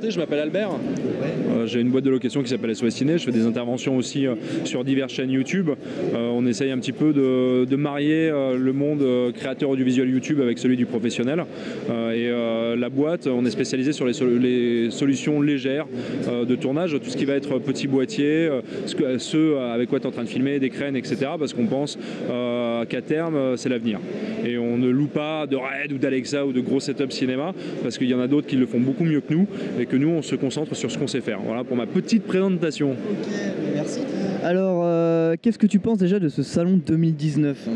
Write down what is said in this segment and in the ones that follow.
présenté, je m'appelle Albert. J'ai une boîte de location qui s'appelle SOS Ciné. Je fais des interventions aussi sur diverses chaînes YouTube. On essaye un petit peu de marier le monde créateur audiovisuel YouTube avec celui du professionnel. La boîte, on est spécialisé sur les solutions légères de tournage, tout ce qui va être petit boîtier, ceux avec quoi tu es en train de filmer, des crènes, etc. Parce qu'on pense qu'à terme, c'est l'avenir. Et on ne loue pas de RED ou d'Alexa ou de gros setup cinéma, parce qu'il y en a d'autres qui le font beaucoup mieux que nous, et que nous, on se concentre sur ce qu'on sait faire. Voilà pour ma petite présentation. Ok, merci. Alors, qu'est-ce que tu penses déjà de ce salon 2019 ?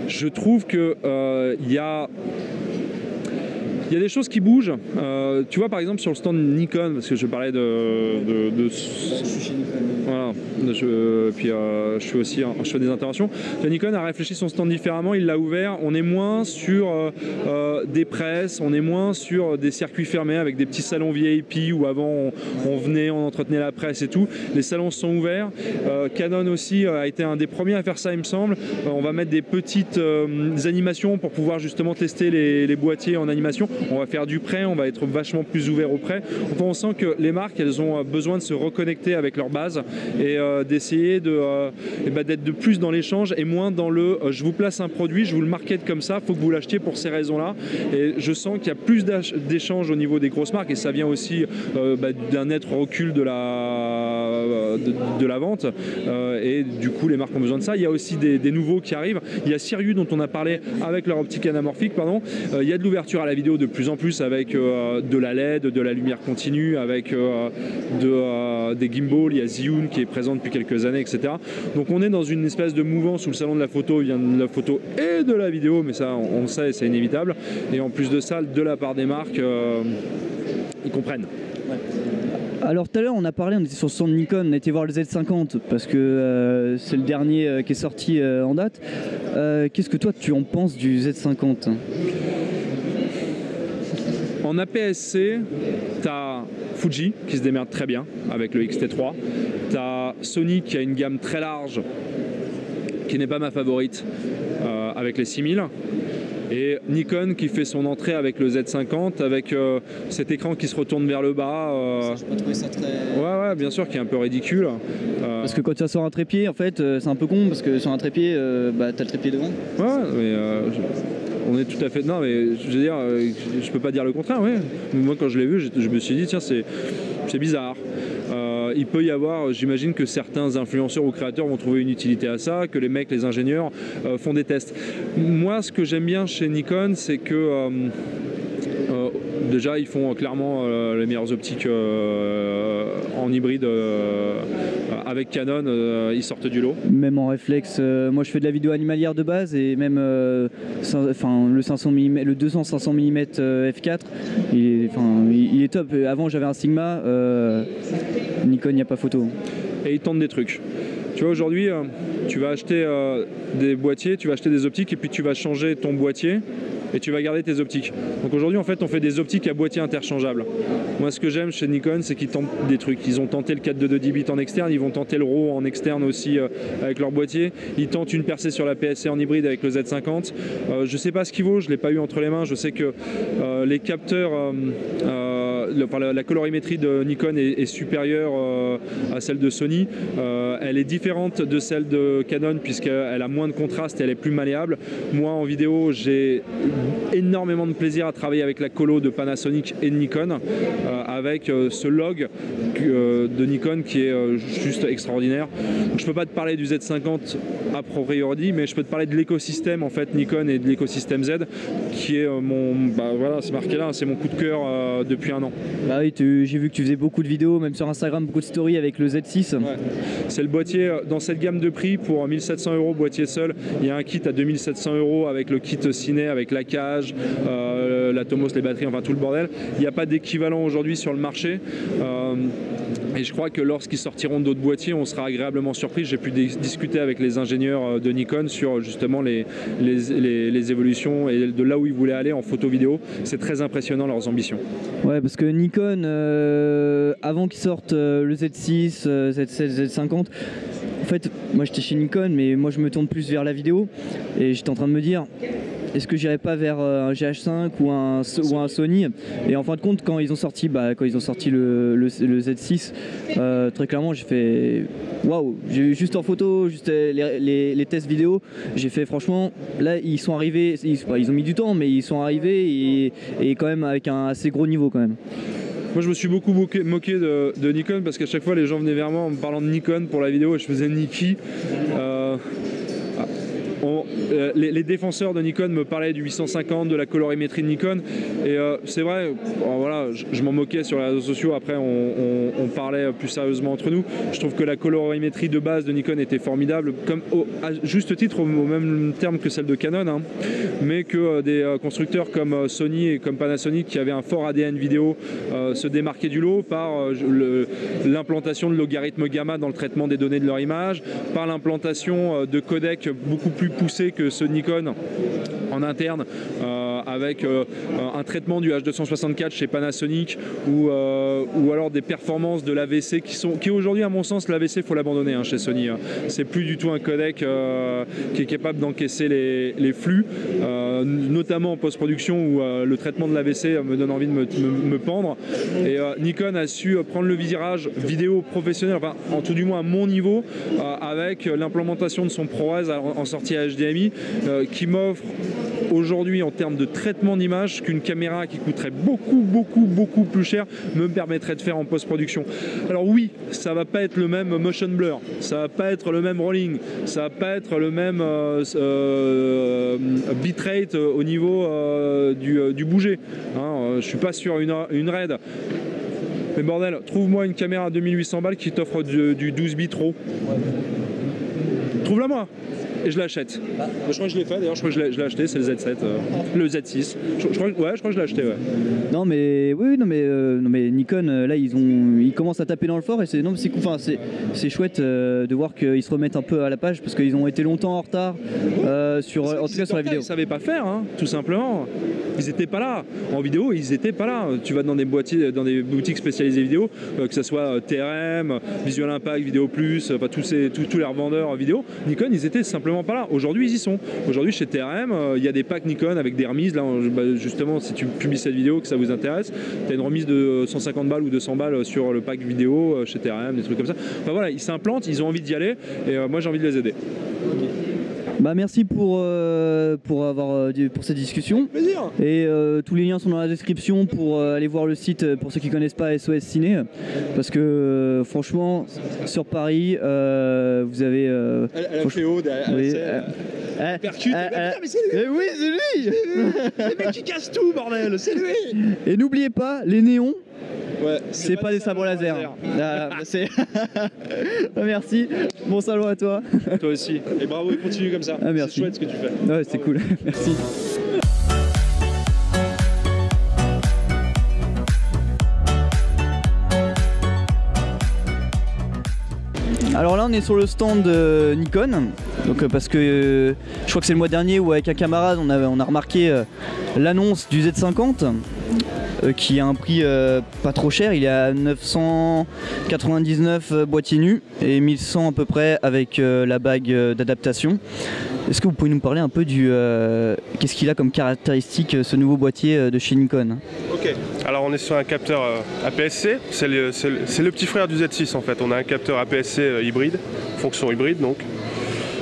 Je trouve que y a des choses qui bougent. Tu vois, par exemple, sur le stand Nikon, parce que je parlais Je suis chez Nikon. Voilà. Je fais aussi je fais des interventions. Nikon a réfléchi son stand différemment, il l'a ouvert. On est moins sur des presses, on est moins sur des circuits fermés avec des petits salons VIP où avant on venait, on entretenait la presse et tout. Les salons sont ouverts. Canon aussi a été un des premiers à faire ça, il me semble. On va mettre des petites animations pour pouvoir justement tester les boîtiers en animation. On va faire du prêt, on va être vachement plus ouvert au prêt. Enfin, on sent que les marques, elles ont besoin de se reconnecter avec leur base et d'essayer d'être de plus dans l'échange et moins dans le je vous place un produit, je vous le market comme ça, il faut que vous l'achetiez pour ces raisons-là. Et je sens qu'il y a plus d'échanges au niveau des grosses marques, et ça vient aussi d'un net recul de la vente, et du coup les marques ont besoin de ça. Il y a aussi des nouveaux qui arrivent. Il y a Sirius dont on a parlé avec leur optique anamorphique, pardon. Il y a de l'ouverture à la vidéo de plus en plus avec de la LED, de la lumière continue, avec des gimbals. Il y a Zhiyun qui est présent depuis quelques années, etc. Donc on est dans une espèce de mouvance où le salon de la photo vient de la photo et de la vidéo, mais ça on le sait, c'est inévitable. Et en plus de ça, de la part des marques, ils comprennent. Ouais. Alors tout à l'heure on était sur le stand Nikon, on a été voir le Z50 parce que c'est le dernier qui est sorti en date. Qu'est-ce que toi tu en penses du Z50 ? En APS-C, tu as Fuji qui se démerde très bien avec le X-T3. Tu as Sony qui a une gamme très large qui n'est pas ma favorite avec les 6000. Et Nikon qui fait son entrée avec le Z50, avec cet écran qui se retourne vers le bas. Je peux trouver ça très... Ouais, bien sûr, qui est un peu ridicule. Parce que quand tu as sur un trépied, en fait, c'est un peu con, parce que sur un trépied, t'as le trépied devant. Ouais, mais on est tout à fait... Non, mais je veux dire, je peux pas dire le contraire, ouais. Moi, quand je l'ai vu, je me suis dit, tiens, c'est bizarre. Il peut y avoir, j'imagine que certains influenceurs ou créateurs vont trouver une utilité à ça, que les mecs, les ingénieurs font des tests. Moi, ce que j'aime bien chez Nikon, c'est que déjà, ils font clairement les meilleures optiques en hybride avec Canon, ils sortent du lot. Même en réflexe, moi je fais de la vidéo animalière de base et même le 200-500 mm f4, il est top. Avant j'avais un Sigma, Nikon il n'y a pas photo. Et ils tentent des trucs. Tu vois, aujourd'hui, tu vas acheter des boîtiers, tu vas acheter des optiques et puis tu vas changer ton boîtier et tu vas garder tes optiques. Donc aujourd'hui, en fait, on fait des optiques à boîtier interchangeable. Moi, ce que j'aime chez Nikon, c'est qu'ils tentent des trucs. Ils ont tenté le 422 10 bits en externe, ils vont tenter le RAW en externe aussi avec leur boîtier. Ils tentent une percée sur la PSC en hybride avec le Z50. Je sais pas ce qu'il vaut, je l'ai pas eu entre les mains. Je sais que les capteurs, la colorimétrie de Nikon est supérieure à celle de Sony. Elle est différente de celle de Canon puisqu'elle a moins de contraste et elle est plus malléable. Moi, en vidéo, j'ai énormément de plaisir à travailler avec la colo de Panasonic et de Nikon, avec ce log de Nikon qui est juste extraordinaire. Je peux pas te parler du Z50 a priori, mais je peux te parler de l'écosystème en fait Nikon et de l'écosystème Z qui est voilà, c'est marqué là, c'est mon coup de cœur depuis un an. Bah oui, j'ai vu que tu faisais beaucoup de vidéos, même sur Instagram, beaucoup de stories avec le Z6. Ouais. C'est le boîtier dans cette gamme de prix pour 1700 €, boîtier seul. Il y a un kit à 2700 € avec le kit ciné, avec la cage, la Tomos, les batteries, enfin tout le bordel. Il n'y a pas d'équivalent aujourd'hui sur le marché. Et je crois que lorsqu'ils sortiront d'autres boîtiers, on sera agréablement surpris. J'ai pu discuter avec les ingénieurs de Nikon sur justement les évolutions et de là où ils voulaient aller en photo-vidéo. C'est très impressionnant leurs ambitions. Ouais, parce que Nikon, avant qu'ils sortent le Z6, Z7, Z50, en fait, moi j'étais chez Nikon, mais moi je me tourne plus vers la vidéo. Et j'étais en train de me dire, est-ce que j'irais pas vers un GH5 ou un Sony? Et en fin de compte, quand ils ont sorti le Z6, très clairement, j'ai fait waouh, juste en photo, juste les tests vidéo, j'ai fait franchement, là ils sont arrivés, ils ont mis du temps, mais ils sont arrivés et quand même avec un assez gros niveau quand même. Moi je me suis beaucoup moqué de Nikon parce qu'à chaque fois les gens venaient vers moi en me parlant de Nikon pour la vidéo et je faisais Nikki. Les défenseurs de Nikon me parlaient du 850, de la colorimétrie de Nikon et c'est vrai, voilà, je m'en moquais sur les réseaux sociaux, après on parlait plus sérieusement entre nous. Je trouve que la colorimétrie de base de Nikon était formidable, comme à juste titre au même terme que celle de Canon, hein, mais que des constructeurs comme Sony et comme Panasonic qui avaient un fort ADN vidéo se démarquaient du lot par l'implantation de logarithmes gamma dans le traitement des données de leur image, par l'implantation de codecs beaucoup plus poussés que ceux de Nikon en interne, avec un traitement du H264 chez Panasonic ou alors des performances de l'AVC qui aujourd'hui à mon sens l'AVC il faut l'abandonner hein, chez Sony, hein. C'est plus du tout un codec qui est capable d'encaisser les flux, notamment en post-production où le traitement de l'AVC me donne envie de me pendre, et Nikon a su prendre le virage vidéo professionnel, enfin en tout du moins à mon niveau, avec l'implémentation de son ProRes en sortie HDMI qui m'offre aujourd'hui en termes de traitement d'image qu'une caméra qui coûterait beaucoup plus cher me permettrait de faire en post-production. Alors oui, ça va pas être le même motion blur, ça va pas être le même rolling, ça va pas être le même bitrate au niveau du bouger, hein, je suis pas sur une RAID. Mais bordel, trouve-moi une caméra à 2800 balles qui t'offre du 12 bits RAW. Trouve-la moi et je l'achète. Je crois que je l'ai fait d'ailleurs, je crois que je l'ai acheté, c'est le Z7, le Z6. Je crois que je l'ai acheté, ouais. Non mais oui, non mais Nikon là ils commencent à taper dans le fort et c'est chouette de voir qu'ils se remettent un peu à la page parce qu'ils ont été longtemps en retard en tout cas sur la vidéo. Ils savaient pas faire, hein, tout simplement. Ils étaient pas là. En vidéo, ils étaient pas là. Tu vas dans des boutiques spécialisées vidéo, que ce soit TRM, Visual Impact, Vidéo Plus, enfin tous les revendeurs vidéo. Nikon, ils étaient simplement pas là. Aujourd'hui, ils y sont. Aujourd'hui, chez TRM, il y a des packs Nikon avec des remises. Là, justement, si tu publies cette vidéo, que ça vous intéresse, tu as une remise de 150 balles ou 200 balles sur le pack vidéo chez TRM, des trucs comme ça. Enfin voilà, ils s'implantent, ils ont envie d'y aller et moi, j'ai envie de les aider. Bah merci pour cette discussion. Plaisir. Et tous les liens sont dans la description pour aller voir le site pour ceux qui connaissent pas SOS Ciné, parce que franchement sur Paris vous avez elle a fait haut derrière. Oui, percute. Mais c'est lui. Oui, c'est lui. Le mec qui casse tout, bordel, c'est lui. Et n'oubliez pas les néons. Ouais, c'est pas des sabres laser. Merci. Bon salon à toi. Toi aussi. Et bravo, et continue comme ça. Merci. C'est chouette ce que tu fais. Ouais, c'est cool. Merci. Alors là on est sur le stand Nikon, donc parce que je crois que c'est le mois dernier où avec un camarade on a remarqué l'annonce du Z50 qui a un prix pas trop cher, il est à 999 boîtier nu et 1100 à peu près avec la bague d'adaptation. Est-ce que vous pouvez nous parler un peu du qu'est-ce qu'il a comme caractéristique ce nouveau boîtier de chez Nikon? Ok, alors on est sur un capteur APS-C, c'est le petit frère du Z6 en fait. On a un capteur APS-C hybride, fonction hybride donc.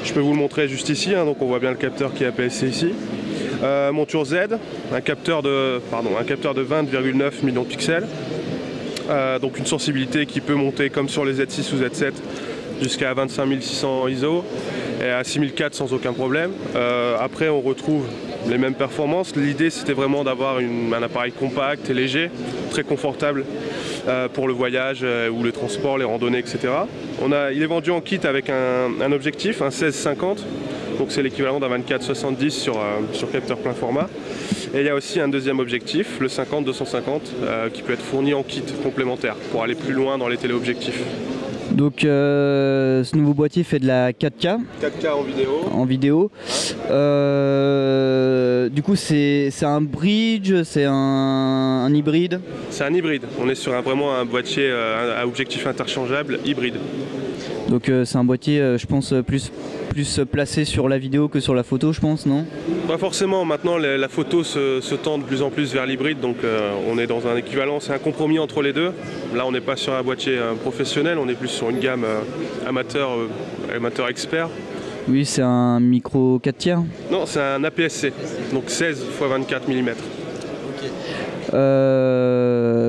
Je peux vous le montrer juste ici, hein, donc on voit bien le capteur qui est APS-C ici. Monture Z, un capteur de 20,9 millions de pixels. Donc une sensibilité qui peut monter comme sur les Z6 ou Z7 jusqu'à 25600 ISO et à 6004 sans aucun problème. Après on retrouve les mêmes performances. L'idée c'était vraiment d'avoir un appareil compact et léger, très confortable pour le voyage ou le transport, les randonnées, etc. Il est vendu en kit avec un objectif, un 16-50. Donc c'est l'équivalent d'un 24-70 sur capteur plein format. Et il y a aussi un deuxième objectif, le 50-250, qui peut être fourni en kit complémentaire pour aller plus loin dans les téléobjectifs. Donc ce nouveau boîtier fait de la 4K. 4K en vidéo. En vidéo. Du coup c'est un bridge, c'est un hybride. C'est un hybride. On est sur vraiment un boîtier à objectif interchangeable hybride. Donc c'est un boîtier je pense plus plus placé sur la vidéo que sur la photo, je pense, non? Pas forcément, maintenant la photo se tend de plus en plus vers l'hybride, donc on est dans un équivalent, c'est un compromis entre les deux. Là on n'est pas sur un boîtier professionnel, on est plus sur une gamme amateur expert. Oui, c'est un micro 4 tiers. Non, c'est un APS-C, donc 16 x 24 mm.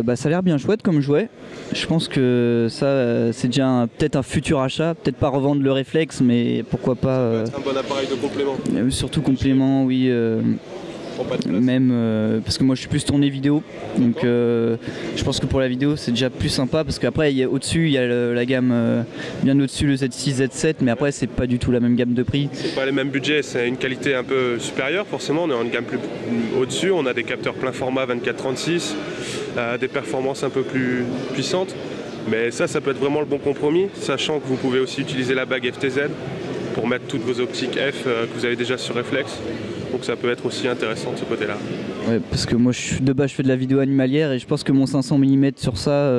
Bah, ça a l'air bien chouette comme jouet. Je pense que ça, c'est déjà peut-être un futur achat. Peut-être pas revendre le réflexe, mais pourquoi pas. C'est un bon appareil de complément. Surtout complément, oui. Même parce que moi je suis plus tourné vidéo, donc je pense que pour la vidéo c'est déjà plus sympa, parce qu'après au-dessus il y a la gamme bien au-dessus, le Z6, Z7, mais après c'est pas du tout la même gamme de prix. C'est pas les mêmes budgets, c'est une qualité un peu supérieure forcément, on est en une gamme plus au-dessus, on a des capteurs plein format 24-36, des performances un peu plus puissantes, mais ça peut être vraiment le bon compromis, sachant que vous pouvez aussi utiliser la bague FTZ pour mettre toutes vos optiques F que vous avez déjà sur réflexe. Donc ça peut être aussi intéressant de ce côté-là. Ouais, parce que moi de base je fais de la vidéo animalière et je pense que mon 500 mm sur ça,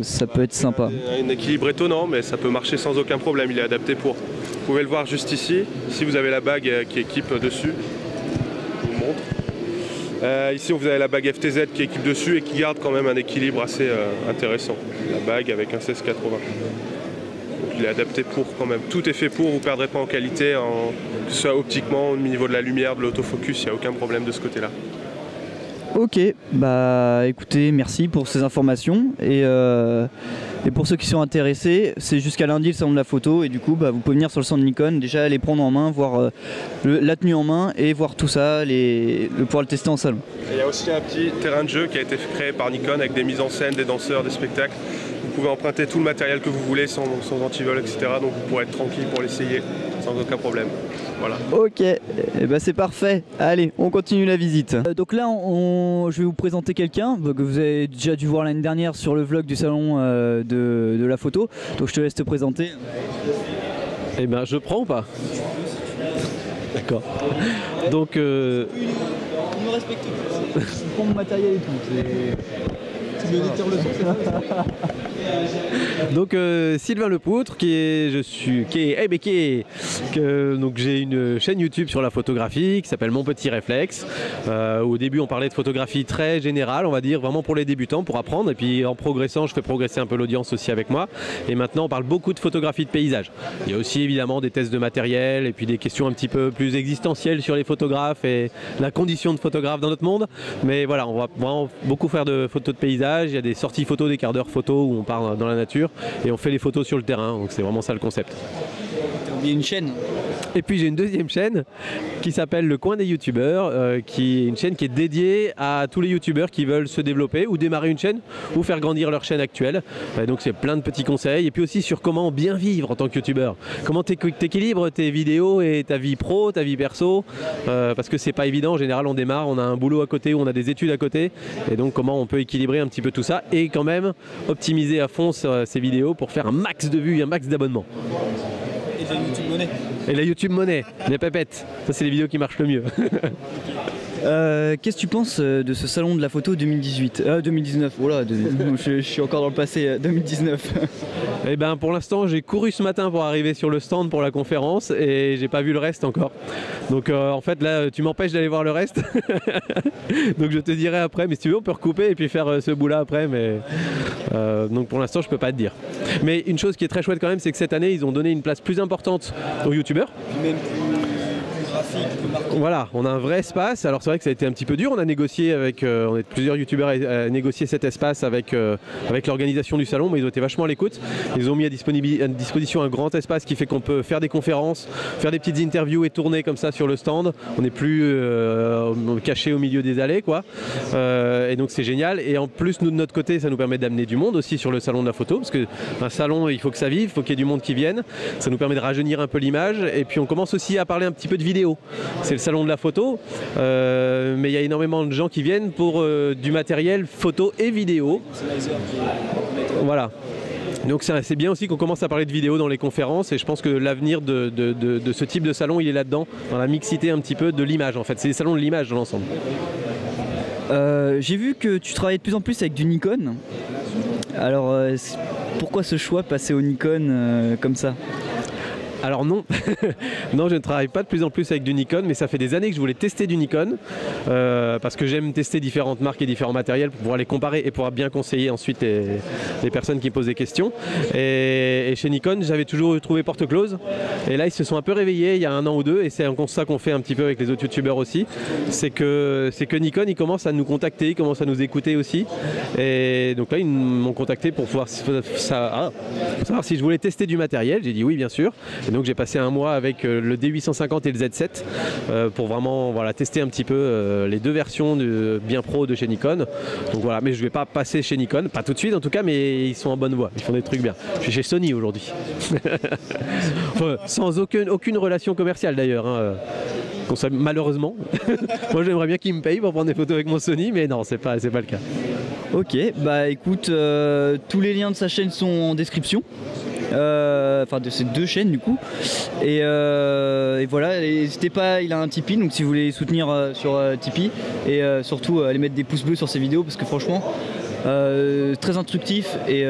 ça peut être sympa. Un équilibre étonnant, mais ça peut marcher sans aucun problème, il est adapté pour. Vous pouvez le voir juste ici, si vous avez la bague qui équipe dessus. Je vous montre. Ici vous avez la bague FTZ qui équipe dessus et qui garde quand même un équilibre assez intéressant. La bague avec un 1680. Donc il est adapté pour quand même. Tout est fait pour, vous ne perdrez pas en qualité, que ce soit optiquement, au niveau de la lumière, de l'autofocus, il n'y a aucun problème de ce côté-là. Ok, bah écoutez, merci pour ces informations et pour ceux qui sont intéressés, c'est jusqu'à lundi le salon de la photo et du coup bah, vous pouvez venir sur le stand Nikon, déjà les prendre en main, voir la tenue en main et voir tout ça, pouvoir le tester en salon. Il y a aussi un petit terrain de jeu qui a été créé par Nikon avec des mises en scène, des danseurs, des spectacles. Vous pouvez emprunter tout le matériel que vous voulez sans antivol, etc. Donc vous pourrez être tranquille pour l'essayer sans aucun problème. Voilà. Ok, et ben c'est parfait. Allez, on continue la visite. Donc là, je vais vous présenter quelqu'un que vous avez déjà dû voir l'année dernière sur le vlog du salon de la photo. Donc je te laisse te présenter. Eh ben je prends ou pas? D'accord. Donc Il me respecte. Je prends mon matériel et tout. Tu veux dire le son, c'est là. Donc Sylvain Lepoutre, donc j'ai une chaîne YouTube sur la photographie qui s'appelle Mon Petit Réflexe. Au début on parlait de photographie très générale, on va dire vraiment pour les débutants, pour apprendre, et puis en progressant je fais progresser un peu l'audience aussi avec moi, et maintenant on parle beaucoup de photographie de paysage. Il y a aussi évidemment des tests de matériel et puis des questions un petit peu plus existentielles sur les photographes et la condition de photographe dans notre monde, mais voilà, on va vraiment beaucoup faire de photos de paysage. Il y a des sorties photos, des quarts d'heure photos où on part dans la nature et on fait les photos sur le terrain, donc c'est vraiment ça le concept. T'as oublié une chaîne. Et puis j'ai une deuxième chaîne qui s'appelle Le Coin des Youtubeurs, qui est une chaîne qui est dédiée à tous les youtubeurs qui veulent se développer ou démarrer une chaîne ou faire grandir leur chaîne actuelle. Donc c'est plein de petits conseils, et puis aussi sur comment bien vivre en tant que youtubeur, comment t'équilibres tes vidéos et ta vie pro, ta vie perso, parce que c'est pas évident. En général on démarre, on a un boulot à côté ou on a des études à côté, et donc comment on peut équilibrer un petit peu tout ça et quand même optimiser à fond ces vidéos pour faire un max de vues et un max d'abonnements. Et la YouTube monnaie. Et la YouTube monnaie, les pépettes, ça c'est les vidéos qui marchent le mieux. Qu'est-ce que tu penses de ce salon de la photo 2019, voilà, je suis encore dans le passé, 2019. Eh ben pour l'instant j'ai couru ce matin pour arriver sur le stand pour la conférence et j'ai pas vu le reste encore. Donc en fait là tu m'empêches d'aller voir le reste. Donc je te dirai après, mais si tu veux on peut recouper et puis faire ce bout là après, mais donc pour l'instant je peux pas te dire. Mais une chose qui est très chouette quand même, c'est que cette année ils ont donné une place plus importante aux youtubeurs. Voilà, on a un vrai espace. Alors c'est vrai que ça a été un petit peu dur, on a négocié avec, on est plusieurs youtubeurs à négocier cet espace avec l'organisation du salon, mais ils ont été vachement à l'écoute. Ils ont mis à disposition un grand espace qui fait qu'on peut faire des conférences, faire des petites interviews et tourner comme ça sur le stand. On n'est plus caché au milieu des allées, quoi. Et donc c'est génial. Et en plus nous de notre côté ça nous permet d'amener du monde aussi sur le salon de la photo, parce qu'un salon il faut que ça vive, il faut qu'il y ait du monde qui vienne. Ça nous permet de rajeunir un peu l'image, et puis on commence aussi à parler un petit peu de vidéo. C'est le salon de la photo, mais il y a énormément de gens qui viennent pour du matériel photo et vidéo. Voilà. Donc c'est bien aussi qu'on commence à parler de vidéo dans les conférences, et je pense que l'avenir de ce type de salon il est là-dedans, dans la mixité un petit peu de l'image en fait. C'est les salons de l'image dans l'ensemble. J'ai vu que tu travaillais de plus en plus avec du Nikon. Alors pourquoi ce choix de passer au Nikon comme ça? Alors non, non, je ne travaille pas de plus en plus avec du Nikon, mais ça fait des années que je voulais tester du Nikon parce que j'aime tester différentes marques et différents matériels pour pouvoir les comparer et pouvoir bien conseiller ensuite les personnes qui posent des questions. Et chez Nikon, j'avais toujours trouvé porte close. Et là, ils se sont un peu réveillés il y a 1 an ou 2, et c'est un constat qu'on fait un petit peu avec les autres youtubeurs aussi. C'est que Nikon, ils commencent à nous contacter, ils commencent à nous écouter aussi. Et donc là, ils m'ont contacté pour pouvoir savoir si je voulais tester du matériel. J'ai dit oui, bien sûr. Et donc j'ai passé 1 mois avec le D850 et le Z7 pour vraiment tester un petit peu les 2 versions bien pro de chez Nikon. Donc voilà, mais je ne vais pas passer chez Nikon, pas tout de suite en tout cas, mais ils sont en bonne voie, ils font des trucs bien. Je suis chez Sony aujourd'hui. Enfin, sans aucune relation commerciale d'ailleurs. Hein. Malheureusement. Moi j'aimerais bien qu'ils me payent pour prendre des photos avec mon Sony, mais non, c'est pas le cas. Ok, bah écoute, tous les liens de sa chaîne sont en description. Enfin de ces 2 chaînes du coup. Et voilà, n'hésitez pas, il a un Tipeee, donc si vous voulez soutenir sur Tipeee, et surtout aller mettre des pouces bleus sur ses vidéos parce que franchement très instructif et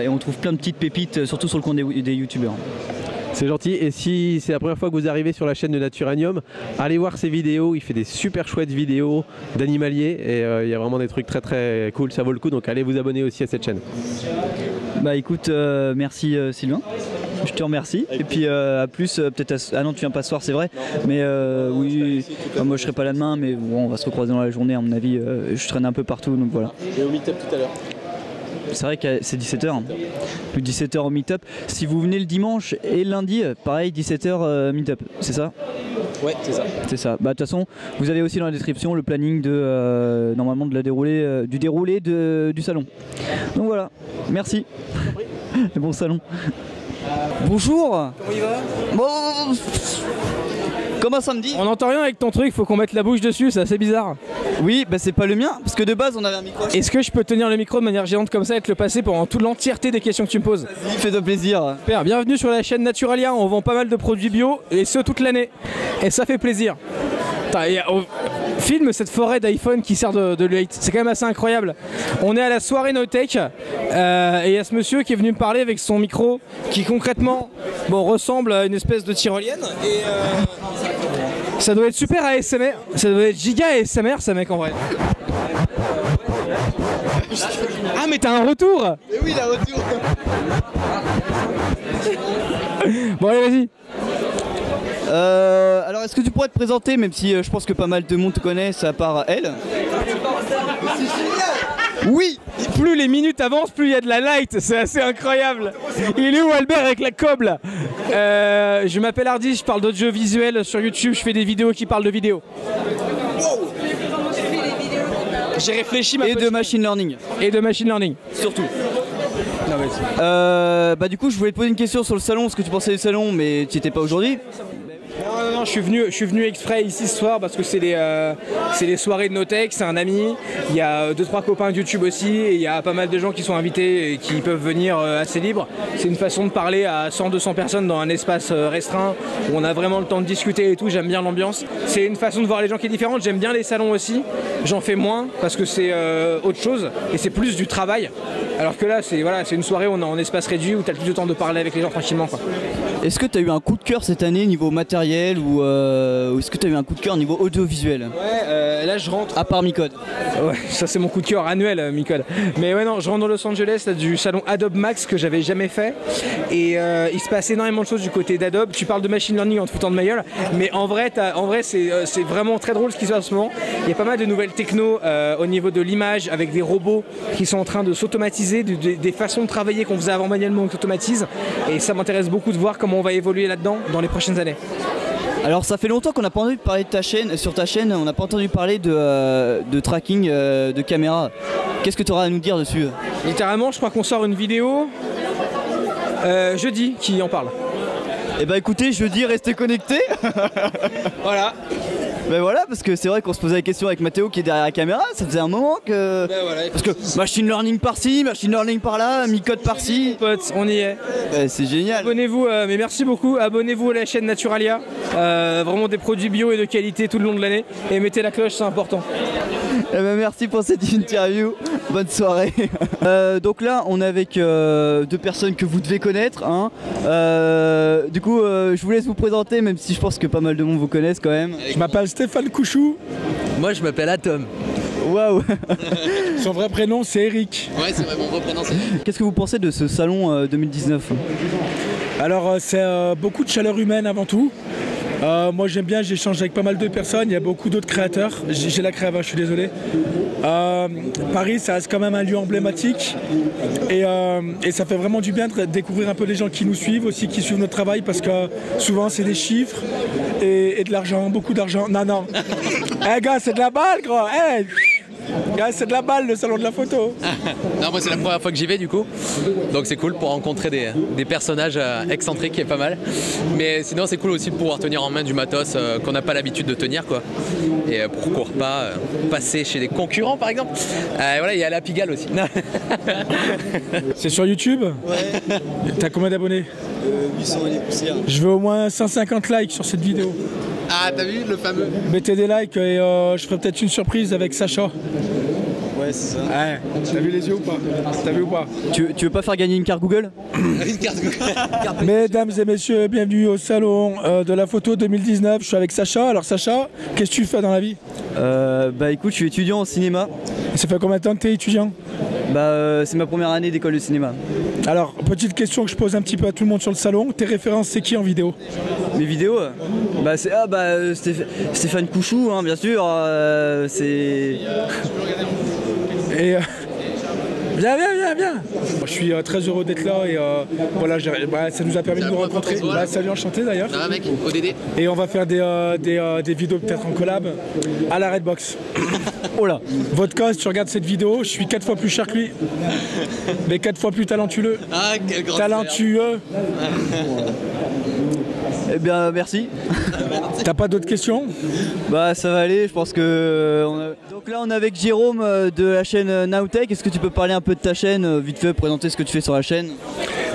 on trouve plein de petites pépites, surtout sur le compte des youtubeurs. C'est gentil, et si c'est la première fois que vous arrivez sur la chaîne de Naturanium, allez voir ses vidéos, il fait des super chouettes vidéos d'animaliers et il y a vraiment des trucs très très cool, ça vaut le coup, donc allez vous abonner aussi à cette chaîne. Bah écoute, merci Sylvain, je te remercie, et puis à plus, peut-être ah non tu viens pas ce soir c'est vrai, mais oui, moi je serai pas là demain, mais bon, on va se recroiser dans la journée à mon avis, je traîne un peu partout, donc voilà. Et au meet-up tout à l'heure. C'est vrai que c'est 17h, plus 17h au meet-up. Si vous venez le dimanche et le lundi, pareil 17h meet-up, c'est ça? Ouais, c'est ça. C'est ça. Bah de toute façon, vous avez aussi dans la description le planning de normalement de la du déroulé du salon. Donc voilà, merci. Et bon salon. Bonjour. Comment il va? Bon, comme un samedi. On n'entend rien avec ton truc, faut qu'on mette la bouche dessus, c'est assez bizarre. Oui, bah c'est pas le mien, parce que de base on avait un micro. Est-ce que je peux tenir le micro de manière géante comme ça et te le passer pendant toute l'entièreté des questions que tu me poses? Vas-y, fais-toi plaisir. Super, bienvenue sur la chaîne Naturalia, on vend pas mal de produits bio, et ce toute l'année. Et ça fait plaisir. Filme cette forêt d'iPhone qui sert de light, c'est quand même assez incroyable. On est à la soirée No-Tech, et il y a ce monsieur qui est venu me parler avec son micro, qui concrètement ressemble à une espèce de tyrolienne, et ça doit être super ASMR, ça doit être giga ASMR ça mec en vrai. Ah mais t'as un retour. Mais oui, il a un retour. Bon allez vas-y. Alors est-ce que tu pourrais te présenter, même si je pense que pas mal de monde te connaissent à part elle? Oui. Plus les minutes avancent, plus il y a de la light, c'est assez incroyable. Il est où Albert avec la coble? Je m'appelle Hardy, je parle d'audiovisuel sur YouTube, je fais des vidéos qui parlent de vidéo. J'ai réfléchi Et de machine learning. Et de machine learning. Surtout. Non, bah du coup je voulais te poser une question sur le salon, ce que tu pensais du salon, mais tu étais pas aujourd'hui. Non, je suis venu exprès ici ce soir parce que c'est les soirées de No-Tech, c'est un ami, il y a 2-3 copains de YouTube aussi, et il y a pas mal de gens qui sont invités et qui peuvent venir assez libre. C'est une façon de parler à 100-200 personnes dans un espace restreint où on a vraiment le temps de discuter et tout, j'aime bien l'ambiance. C'est une façon de voir les gens qui est différente, j'aime bien les salons aussi, j'en fais moins parce que c'est autre chose et c'est plus du travail. Alors que là, c'est une soirée où on est en espace réduit où tu as plus de temps de parler avec les gens tranquillement, quoi. Est-ce que tu as eu un coup de cœur cette année niveau matériel ou est-ce que tu as eu un coup de cœur niveau audiovisuel? Ouais, là je rentre. À part Micode. Ouais, ça c'est mon coup de cœur annuel, Micode. Mais ouais, non, je rentre dans Los Angeles là, du salon Adobe Max que j'avais jamais fait. Et il se passe énormément de choses du côté d'Adobe. Tu parles de machine learning en te foutant de ma gueule. Mais en vrai c'est vraiment très drôle ce qui se passe en ce moment. Il y a pas mal de nouvelles techno au niveau de l'image avec des robots qui sont en train de s'automatiser, des façons de travailler qu'on faisait avant manuellement qui s'automatisent. Et ça m'intéresse beaucoup de voir comment on va évoluer là-dedans dans les prochaines années. Alors ça fait longtemps qu'on n'a pas entendu parler de ta chaîne, sur ta chaîne, on n'a pas entendu parler de tracking de caméra. Qu'est-ce que tu auras à nous dire dessus? Littéralement, je crois qu'on sort une vidéo jeudi qui en parle. Eh bah écoutez, jeudi, restez connectés. Voilà. Ben voilà, parce que c'est vrai qu'on se posait la question avec Mathéo qui est derrière la caméra, ça faisait un moment que... Ben voilà, parce que machine learning par-ci, machine learning par-là, Micode par-ci. Potes, on y est. Ben, c'est génial. Abonnez-vous, mais merci beaucoup, abonnez-vous à la chaîne Naturalia. Vraiment des produits bio et de qualité tout le long de l'année. Et mettez la cloche, c'est important. Eh ben, merci pour cette interview. Bonne soirée. Donc là, on est avec deux personnes que vous devez connaître. Hein. Du coup, je vous laisse vous présenter, même si je pense que pas mal de monde vous connaissent quand même. Je m'appelle Stéphane Couchou. Moi, je m'appelle Atom. Waouh. Son vrai prénom, c'est Eric. Ouais, c'est vrai, mon vrai prénom, c'est... Qu'est-ce que vous pensez de ce salon 2019 ? Alors, c'est beaucoup de chaleur humaine avant tout. Moi j'aime bien, j'échange avec pas mal de personnes, il y a beaucoup d'autres créateurs, j'ai la crève, je suis désolé. Paris ça reste quand même un lieu emblématique et ça fait vraiment du bien de découvrir un peu les gens qui nous suivent, aussi qui suivent notre travail parce que souvent c'est des chiffres et de l'argent, beaucoup d'argent. Non. Eh gars, c'est de la balle gros, hey gars, c'est de la balle le salon de la photo. Non, moi c'est la première fois que j'y vais du coup, donc c'est cool pour rencontrer des personnages excentriques et pas mal. Mais sinon c'est cool aussi de pouvoir tenir en main du matos qu'on n'a pas l'habitude de tenir quoi. Et pourquoi pas passer chez des concurrents par exemple. Voilà, il y a la Pigalle aussi. C'est sur YouTube? Ouais. T'as combien d'abonnés? 800 et des poussières. Je veux au moins 150 likes sur cette vidéo. Ah, t'as vu le fameux? Mettez des likes et je ferai peut-être une surprise avec Sacha. Ouais, c'est ça. Ouais. T'as vu les yeux ou pas? T'as vu ou pas? Tu veux pas faire gagner une carte Google? Une carte Google. Mesdames et messieurs, bienvenue au salon de la photo 2019. Je suis avec Sacha. Alors Sacha, qu'est-ce que tu fais dans la vie? Bah écoute, je suis étudiant en cinéma. Ça fait combien de temps que t'es étudiant? Bah c'est ma première année d'école de cinéma. Alors, petite question que je pose un petit peu à tout le monde sur le salon. Tes références, c'est qui en vidéo? Mes vidéos, bah c'est Stéphane Couchou, hein, bien sûr. C'est... Et viens. Je suis très heureux d'être là et voilà, ça nous a permis de nous rencontrer. Salut, enchanté d'ailleurs. Ça va mec, ODD. Et on va faire des vidéos peut-être en collab à la Redbox. Oh là. Vodka, si tu regardes cette vidéo, je suis 4 fois plus cher que lui, mais 4 fois plus talentueux. Ah, quel grand talentueux. Eh bien merci. T'as pas d'autres questions? Bah ça va aller, je pense que... Donc là on est avec Jérôme de la chaîne Nowtech. Est-ce que tu peux parler un peu de ta chaîne, vite fait présenter ce que tu fais sur la chaîne?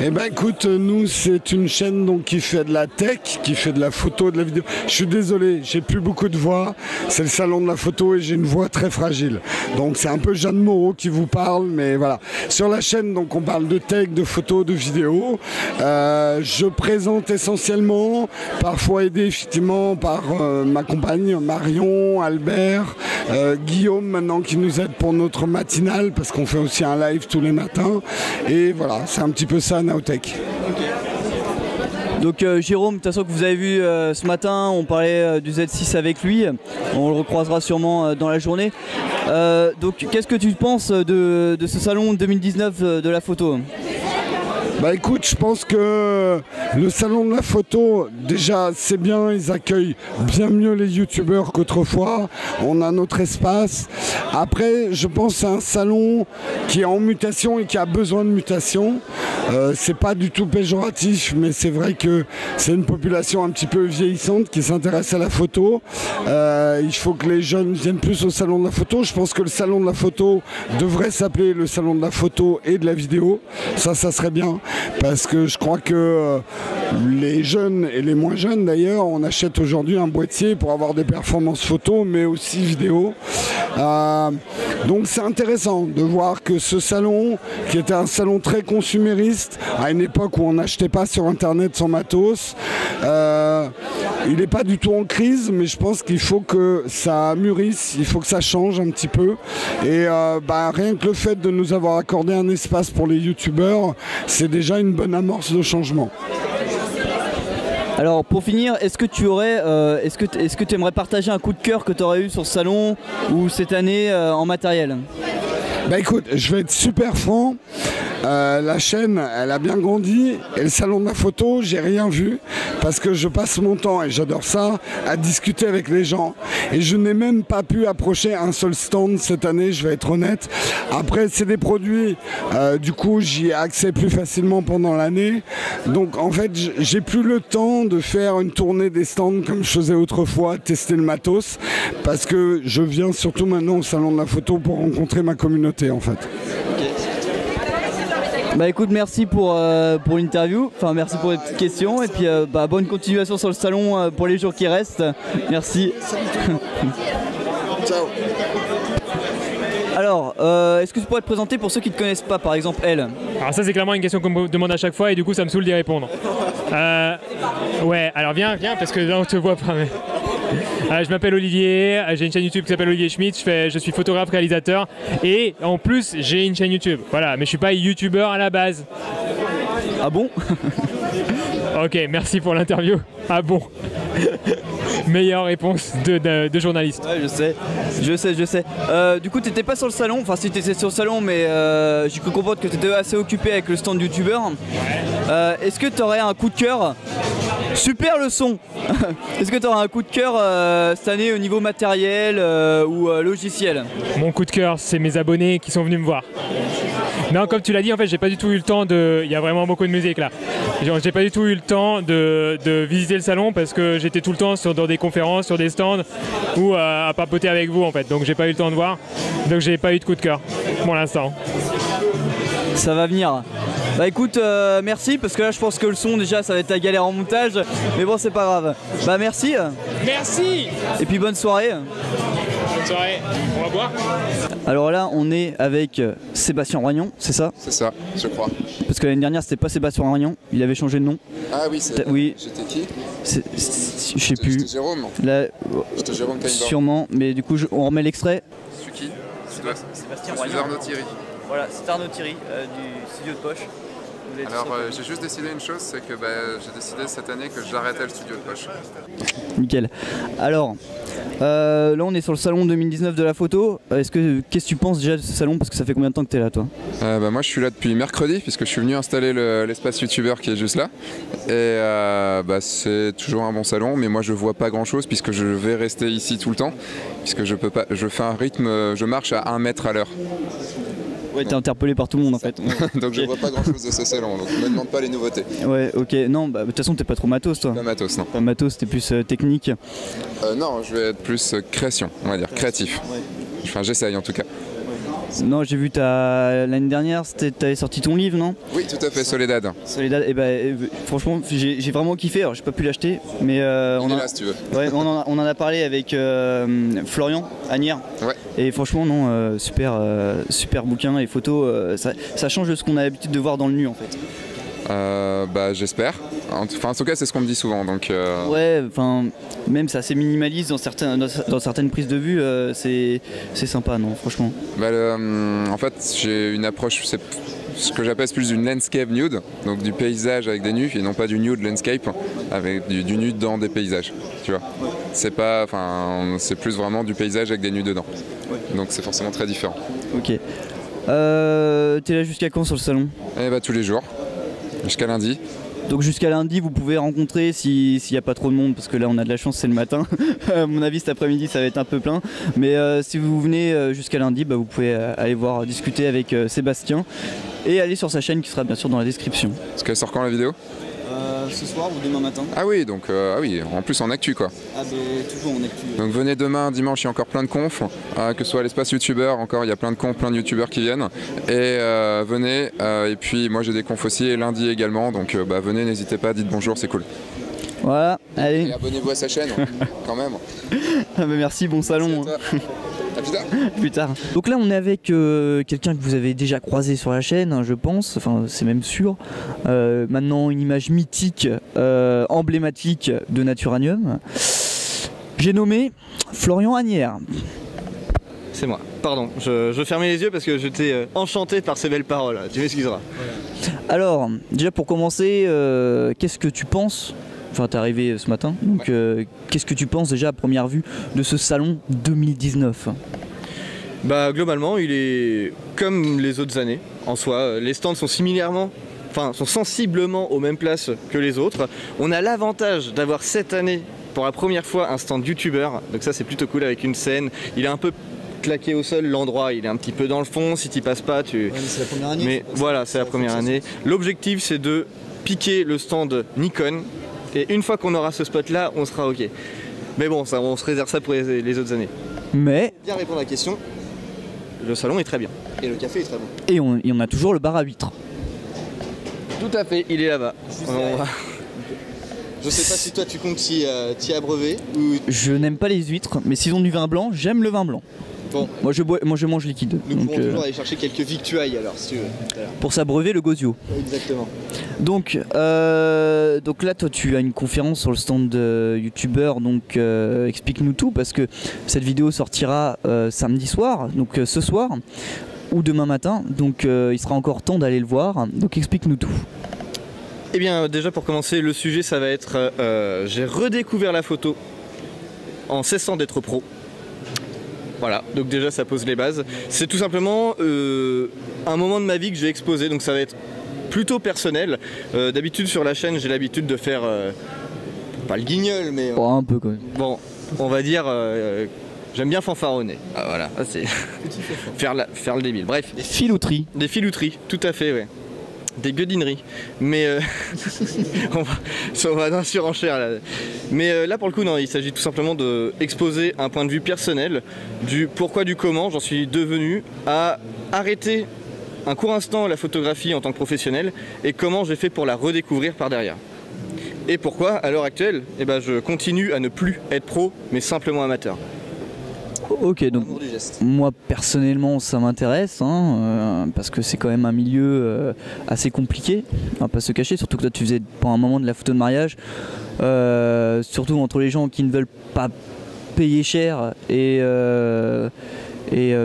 Eh ben écoute, nous c'est une chaîne donc qui fait de la tech, qui fait de la photo, de la vidéo. Je suis désolé, j'ai plus beaucoup de voix, c'est le salon de la photo et j'ai une voix très fragile. Donc c'est un peu Jeanne Moreau qui vous parle, mais voilà. Sur la chaîne donc on parle de tech, de photo, de vidéo. Je présente essentiellement, parfois aidé effectivement par ma compagne Marion, Albert, Guillaume maintenant qui nous aide pour notre matinale parce qu'on fait aussi un live tous les matins. Et voilà, c'est un petit peu ça Nowtech. Donc Jérôme, de toute façon que vous avez vu ce matin, on parlait du Z6 avec lui, on le recroisera sûrement dans la journée. Donc qu'est-ce que tu penses de ce salon 2019 de la photo ? Bah écoute, je pense que le salon de la photo, déjà c'est bien, ils accueillent bien mieux les youtubeurs qu'autrefois, on a notre espace. Après, je pense que c'est un salon qui est en mutation et qui a besoin de mutation. C'est pas du tout péjoratif, mais c'est vrai que c'est une population un petit peu vieillissante qui s'intéresse à la photo. Il faut que les jeunes viennent plus au salon de la photo. Je pense que le salon de la photo devrait s'appeler le salon de la photo et de la vidéo. Ça serait bien. Parce que je crois que les jeunes et les moins jeunes d'ailleurs, on achète aujourd'hui un boîtier pour avoir des performances photo mais aussi vidéo. Donc c'est intéressant de voir que ce salon, qui était un salon très consumériste, à une époque où on n'achetait pas sur internet son matos, il n'est pas du tout en crise, mais je pense qu'il faut que ça mûrisse, il faut que ça change un petit peu. Et rien que le fait de nous avoir accordé un espace pour les youtubeurs, c'est déjà une bonne amorce de changement. Alors pour finir, est-ce que tu aurais, est-ce que tu aimerais partager un coup de cœur que tu aurais eu sur ce salon ou cette année en matériel? Bah écoute, je vais être super franc. La chaîne, elle a bien grandi et le salon de la photo, j'ai rien vu parce que je passe mon temps, et j'adore ça, à discuter avec les gens. Et je n'ai même pas pu approcher un seul stand cette année, je vais être honnête. Après, c'est des produits, du coup, j'y ai accès plus facilement pendant l'année. Donc en fait, j'ai plus le temps de faire une tournée des stands comme je faisais autrefois, tester le matos, parce que je viens surtout maintenant au salon de la photo pour rencontrer ma communauté en fait. Bah écoute, merci pour l'interview, enfin merci pour les petites questions et puis bonne continuation sur le salon pour les jours qui restent. Merci. Ciao. Alors, est-ce que tu pourrais te présenter pour ceux qui ne te connaissent pas, par exemple elle? Alors ça c'est clairement une question qu'on me demande à chaque fois et du coup ça me saoule d'y répondre. Ouais, alors viens parce que là on te voit pas. Mais... je m'appelle Olivier, j'ai une chaîne YouTube qui s'appelle Olivier Schmitt, je suis photographe, réalisateur et en plus j'ai une chaîne YouTube. Voilà, mais je suis pas youtubeur à la base. Ah bon? Ok, merci pour l'interview. Ah bon? Meilleure réponse de journaliste. Ouais, je sais. Du coup, t'étais pas sur le salon, enfin si t'étais sur le salon, mais j'ai cru comprendre que t'étais assez occupé avec le stand youtubeur. Ouais. Est-ce que t'aurais un coup de cœur? Super le son. Est-ce que t'aurais un coup de cœur cette année au niveau matériel ou logiciel? Mon coup de cœur, c'est mes abonnés qui sont venus me voir. Non, comme tu l'as dit, en fait, j'ai pas du tout eu le temps de... Il y a vraiment beaucoup de musique là. J'ai pas du tout eu le temps de visiter le salon parce que j'étais tout le temps dans des conférences, sur des stands ou à papoter avec vous en fait. Donc j'ai pas eu le temps de voir. Donc j'ai pas eu de coup de cœur pour l'instant. Ça va venir. Bah écoute, merci parce que là je pense que le son déjà ça va être la galère en montage. Mais bon c'est pas grave. Bah merci. Merci. Et puis bonne soirée. Bonne soirée. On va boire. Alors là on est avec Sébastien Roignon, c'est ça? C'est ça, je crois. Parce que l'année dernière c'était pas Sébastien Roignon, il avait changé de nom. Ah oui, c'est oui. J'étais qui? Je sais plus. J'étais Jérôme. Là, J'étais Jérôme Kainborg. sûrement, mais du coup on remet l'extrait. C'est qui? Sébastien Roignon. Arnaud Thierry. Voilà, c'est Arnaud Thierry du studio de poche. Alors j'ai juste décidé une chose, c'est que j'ai décidé cette année que j'arrêtais le studio de poche. Nickel. Alors, là on est sur le salon 2019 de la photo. Qu'est-ce que tu penses déjà de ce salon? Parce que ça fait combien de temps que tu es là toi? Moi je suis là depuis mercredi puisque je suis venu installer l'espace youtubeur qui est juste là. Et c'est toujours un bon salon, mais moi je vois pas grand chose puisque je vais rester ici tout le temps. Puisque je peux pas, je fais un rythme, je marche à 1 mètre à l'heure. Ouais, t'es interpellé par tout le monde en fait. Donc je vois pas grand chose de ce salon, donc me demande pas les nouveautés. Ouais, ok, non, de toute façon t'es pas trop matos toi. Pas matos, non. Pas matos, t'es plus technique. Non, je vais être plus création, on va dire, créatif. Ouais. Enfin j'essaye en tout cas. Non, j'ai vu l'année dernière, t'avais sorti ton livre, non? Oui, tout à fait, Soledad. Soledad, et franchement, j'ai vraiment kiffé. Alors, j'ai pas pu l'acheter, mais il est là si tu veux. Ouais, on en a parlé avec Florian Agnières. Ouais. Et franchement, non, super bouquin et photos. Ça change de ce qu'on a l'habitude de voir dans le nu, en fait. J'espère. En tout cas, c'est ce qu'on me dit souvent. Donc, ouais, même c'est assez minimaliste dans certaines prises de vue. C'est sympa, non, franchement. En fait, j'ai une approche, c'est ce que j'appelle plus une landscape nude, donc du paysage avec des nus et non pas du nude landscape avec du nude dans des paysages. Tu vois. C'est pas, c'est plus vraiment du paysage avec des nus dedans. Ouais. Donc c'est forcément très différent. Ok. T'es là jusqu'à quand sur le salon? Tous les jours. Jusqu'à lundi. Donc jusqu'à lundi, vous pouvez rencontrer s'il n'y a pas trop de monde, parce que là on a de la chance, c'est le matin. À mon avis, cet après-midi, ça va être un peu plein. Mais si vous venez jusqu'à lundi, vous pouvez aller voir, discuter avec Sébastien et aller sur sa chaîne qui sera bien sûr dans la description. Est-ce qu'elle sort quand la vidéo? Ce soir ou demain matin. Ah oui, donc oui, en plus en actu quoi. Ah toujours en actu. Donc venez demain, dimanche, il y a encore plein de confs, que ce soit à l'espace youtubeur, encore il y a plein de confs, plein de youtubeurs qui viennent. Et venez, et puis moi j'ai des confs aussi, et lundi également, donc venez, n'hésitez pas, dites bonjour, c'est cool. Voilà, allez. Et abonnez-vous à sa chaîne, quand même. Merci, bon salon. À plus tard. Plus tard. Donc là on est avec quelqu'un que vous avez déjà croisé sur la chaîne, je pense, c'est même sûr. Maintenant une image mythique, emblématique de Naturanium. J'ai nommé Florian Agnières. C'est moi, pardon, je fermais les yeux parce que j'étais enchanté par ces belles paroles, tu m'excuseras. Alors, déjà pour commencer, qu'est-ce que tu penses? Enfin, t'es arrivé ce matin, donc qu'est-ce que tu penses déjà à première vue de ce salon 2019? Globalement, il est comme les autres années, en soi. Les stands sont sont sensiblement aux mêmes places que les autres. On a l'avantage d'avoir cette année, pour la première fois, un stand youtubeur, donc ça c'est plutôt cool avec une scène. Il est un peu claqué au sol, l'endroit, il est un petit peu dans le fond, si tu passes pas, tu... Ouais, mais c'est la première année. Mais voilà, c'est la première année. L'objectif, c'est de piquer le stand Nikon. Et une fois qu'on aura ce spot là, on sera ok. Mais bon, ça, on se réserve ça pour les autres années. Mais... Bien répondre à la question, le salon est très bien. Et le café est très bon. Et on a toujours le bar à huîtres. Tout à fait, il est là-bas. Je sais pas si toi tu comptes t'y abreuver ou... Je n'aime pas les huîtres, mais s'ils ont du vin blanc, j'aime le vin blanc. Bon. Moi je mange liquide. Nous Donc, pouvons toujours aller chercher quelques victuailles alors si tu veux. Voilà. pour s'abreuver le gozio. Exactement. Donc là toi tu as une conférence sur le stand de youtubeur, donc explique-nous tout parce que cette vidéo sortira samedi soir, donc ce soir ou demain matin, donc il sera encore temps d'aller le voir, donc explique-nous tout. Eh bien déjà pour commencer le sujet ça va être j'ai redécouvert la photo en cessant d'être pro. Voilà, donc déjà ça pose les bases. C'est tout simplement un moment de ma vie que j'ai exposé, donc ça va être plutôt personnel. D'habitude sur la chaîne j'ai l'habitude de faire, pas le guignol mais... un peu quand même. Bon, on va dire, j'aime bien fanfaronner. Ah, voilà, c'est faire le débile. Bref. Des filouteries. Des filouteries, tout à fait, ouais. Des gueudineries. Mais on va dans la surenchère là. Mais là pour le coup non, il s'agit tout simplement d'exposer un point de vue personnel du pourquoi du comment j'en suis devenu à arrêter un court instant la photographie en tant que professionnel et comment j'ai fait pour la redécouvrir par derrière. Et pourquoi à l'heure actuelle je continue à ne plus être pro mais simplement amateur. Ok, donc moi personnellement ça m'intéresse parce que c'est quand même un milieu assez compliqué, on va pas se cacher, surtout que toi tu faisais pendant un moment de la photo de mariage, surtout entre les gens qui ne veulent pas payer cher et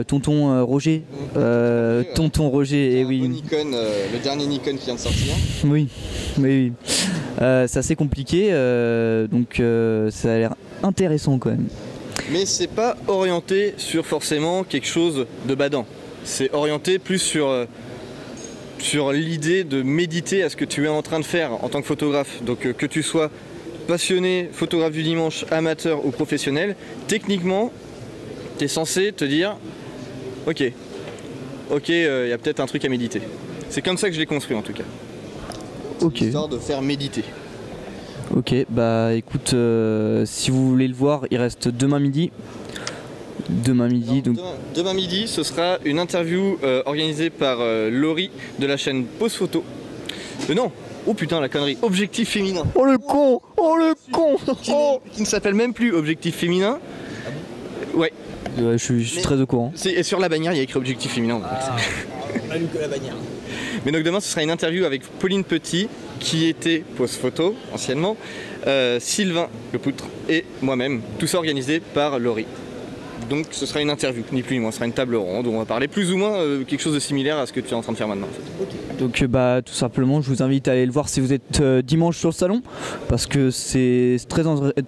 tonton Roger, tonton Roger, et oui. Nikon, le dernier Nikon qui vient de sortir. Oui. C'est assez compliqué, donc ça a l'air intéressant quand même. Mais c'est pas orienté sur forcément quelque chose de badant. C'est orienté plus sur l'idée de méditer à ce que tu es en train de faire en tant que photographe. Donc que tu sois passionné, photographe du dimanche, amateur ou professionnel, techniquement, tu es censé te dire ok, y a peut-être un truc à méditer. C'est comme ça que je l'ai construit en tout cas. Ok. Histoire de faire méditer. Ok, bah écoute, si vous voulez le voir, il reste demain midi. Demain midi, ce sera une interview organisée par Laurie de la chaîne Pose Photo. Non, oh putain la connerie, Objectif Féminin. Oh le con, Qui ne s'appelle même plus Objectif Féminin. Ouais. Je suis très au courant. Et sur la bannière, il y a écrit Objectif Féminin. Pas que la bannière. Mais donc demain, ce sera une interview avec Pauline Petit, qui était Pose Photo anciennement, Sylvain Le Poutre et moi-même, tout ça organisé par Laurie. Donc ce sera une interview, ni plus ni moins, ce sera une table ronde où on va parler plus ou moins quelque chose de similaire à ce que tu es en train de faire maintenant. En fait. Donc tout simplement, je vous invite à aller le voir si vous êtes dimanche sur le salon, parce que c'est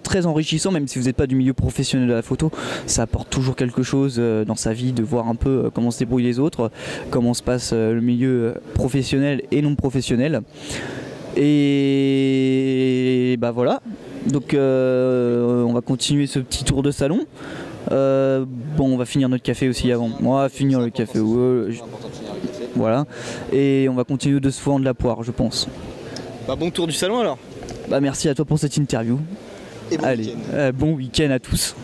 très enrichissant, même si vous n'êtes pas du milieu professionnel de la photo, ça apporte toujours quelque chose dans sa vie, de voir un peu comment se débrouillent les autres, comment se passe le milieu professionnel et non professionnel. Et bah voilà, donc on va continuer ce petit tour de salon. On va finir notre café aussi avant. On va finir le café. Voilà. Et on va continuer de se vendre la poire, je pense. Bah bon tour du salon alors. Bah merci à toi pour cette interview. Et bon Allez, week-end. Bon week-end à tous.